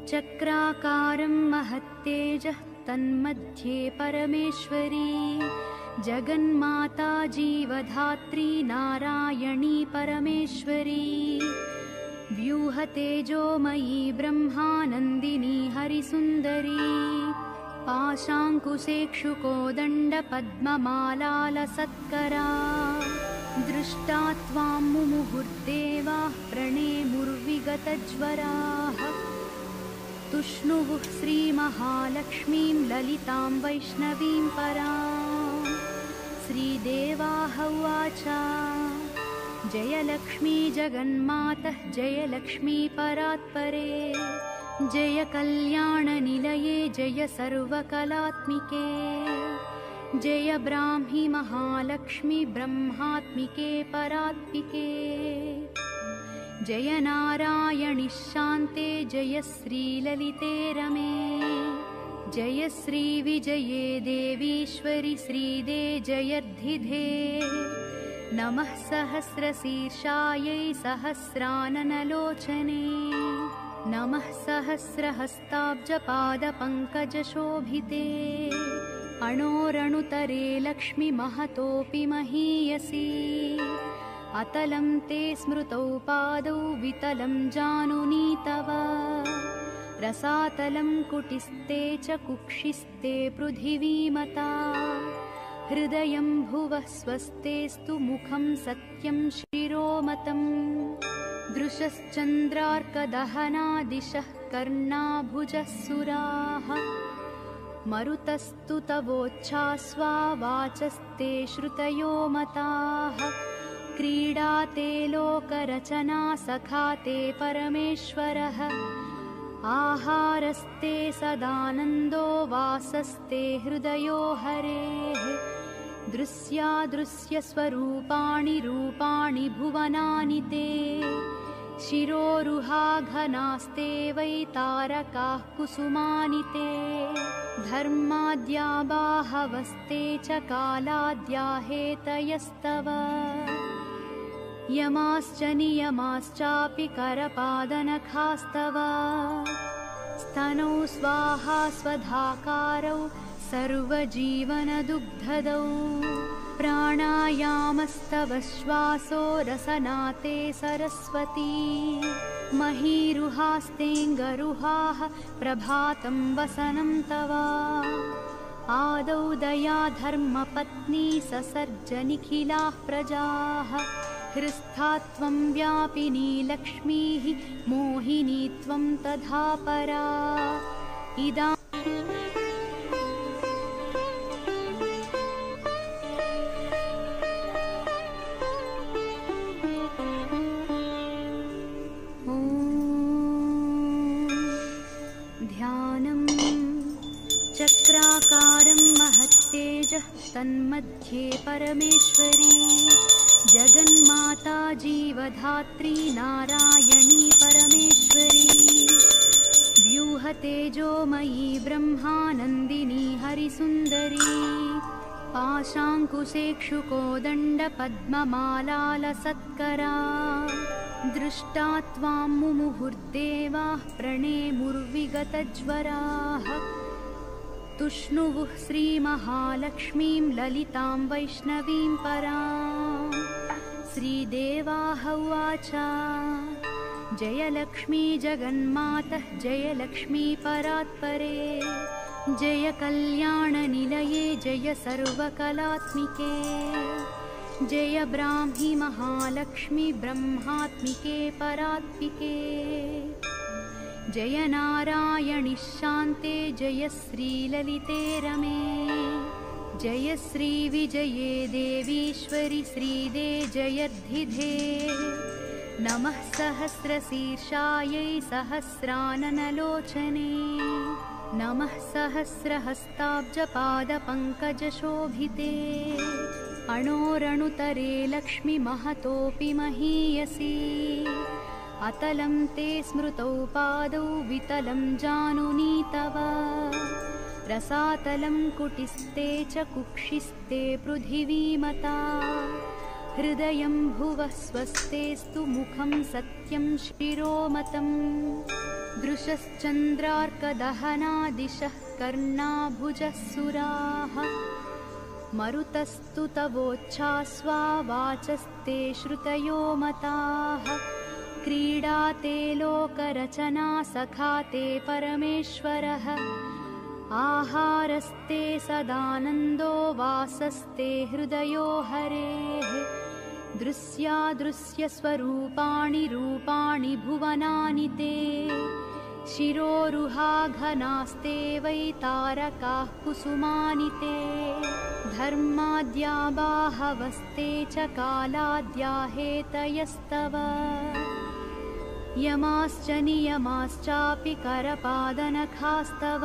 चक्राकारं महत्तेजः तन्मध्ये परमेश्वरी जगन्माता जीवधात्री नारायणी परमेश्वरी व्यूहतेजोमयी ब्रह्मानन्दिनी हरिसुन्दरी पाशाङ्कुशेक्षुकोदण्डपद्ममालालसत्करा दृष्टा त्वां मुमुहुर्देवाः प्रणेमुर्विगतज्वराः तुष्णुवुः श्रीमहालक्ष्मीं ललितां वैष्णवीं परां श्रीदेवाः उवाच जय लक्ष्मी जगन्मातः जय लक्ष्मी परात्परे जय कल्याणनिलये जय सर्वकलात्मिके जय ब्राह्मी महालक्ष्मी ब्रह्मात्मिके परात्मिके जय नारायणि शान्ते जय श्रीललिते रमे जय श्रीविजये देवीश्वरि श्रीदे जयर्धिधे नमः सहस्रशीर्षायै सहस्राननलोचने नमः सहस्रहस्ताब्जपादपङ्कजशोभिते अणोरणुतरे लक्ष्मी महतोऽपि महीयसी अतलं ते स्मृतौ पादौ वितलं जानुनी तव रसातलं कुटिस्ते च कुक्षिस्ते पृथिवीमता हृदयं भुवः स्वस्तेस्तु मुखं सत्यं शिरोमतम् दृशश्चन्द्रार्कदहना दिशः कर्णाभुजः सुराः मरुतस्तु तवोच्छ्वासा वाचस्ते श्रुतयो मताः क्रीडाते लोकरचना सखाते परमेश्वरः आहारस्ते सदानन्दो वासस्ते हृदयो हरेः दृश्यादृश्यस्वरूपाणि रूपाणि भुवनानि ते शिरोरुहाघनास्ते वै तारकाः कुसुमानि ते धर्माद्या बाहवस्ते च कालाद्या हेतयस्तव यमाश्च नियमाश्चापि करपादनखास्तव स्तनौ स्वाहा स्वधाकारौ सर्वजीवनदुग्धदौ प्राणायामस्तव श्वासो रसनाते सरस्वती महीरुहास्तेऽङ्गरुहाः प्रभातं वसनं तव आदौ दया धर्मपत्नी ससर्ज निखिलाः प्रजाः हृस्था त्वं व्यापिनी लक्ष्मीः मोहिनी त्वं तथा परा इदा चक्राकारं महत्तेजः तन्मध्ये परमेश्वरी जगन्माता जीवधात्री नारायणी परमेश्वरी व्यूहतेजोमयी ब्रह्मानन्दिनी हरिसुन्दरी पाशाङ्कुशेक्षुकोदण्डपद्ममालालसत्करा दृष्टा त्वां मुमुहुर्देवाः प्रणेमुर्विगतज्वराः तुष्णुवुः श्रीमहालक्ष्मीं ललितां वैष्णवीं परां श्रीदेवाः उवाच जय लक्ष्मी जगन्मातः जय लक्ष्मी परात्परे जय कल्याणनिलये जय सर्वकलात्मिके जय ब्राह्मी महालक्ष्मी ब्रह्मात्मिके परात्मिके जय नारायणि शान्ते जय श्रीललिते रमे जय श्रीविजये देवीश्वरि श्रीदे जयर्धिधे नमः सहस्रशीर्षायै सहस्राननलोचने नमः सहस्रहस्ताब्जपादपङ्कजशोभिते अणोरणुतरे लक्ष्मी महतोऽपि महीयसी अतलं ते स्मृतौ पादौ वितलं जानुनी तव रसातलं कुटिस्ते च कुक्षिस्ते पृथिवीमता हृदयं भुवः स्वस्तेस्तु मुखं सत्यं शिरोमतम् दृशश्चन्द्रार्कदहनादिशः कर्णाभुजः सुराः मरुतस्तु तवोच्छ्वास्वा वाचस्ते श्रुतयो मताः क्रीडाते लोकरचना सखाते परमेश्वरः आहारस्ते सदानन्दो वासस्ते हृदयो हरेः दृश्यादृश्यस्वरूपाणि रूपाणि भुवनानि ते शिरोरुहाघनास्ते वै तारकाः कुसुमानि ते धर्माद्या बाहवस्ते च कालाद्या हेतयस्तव यमाश्च नियमाश्चापि करपादनखास्तव।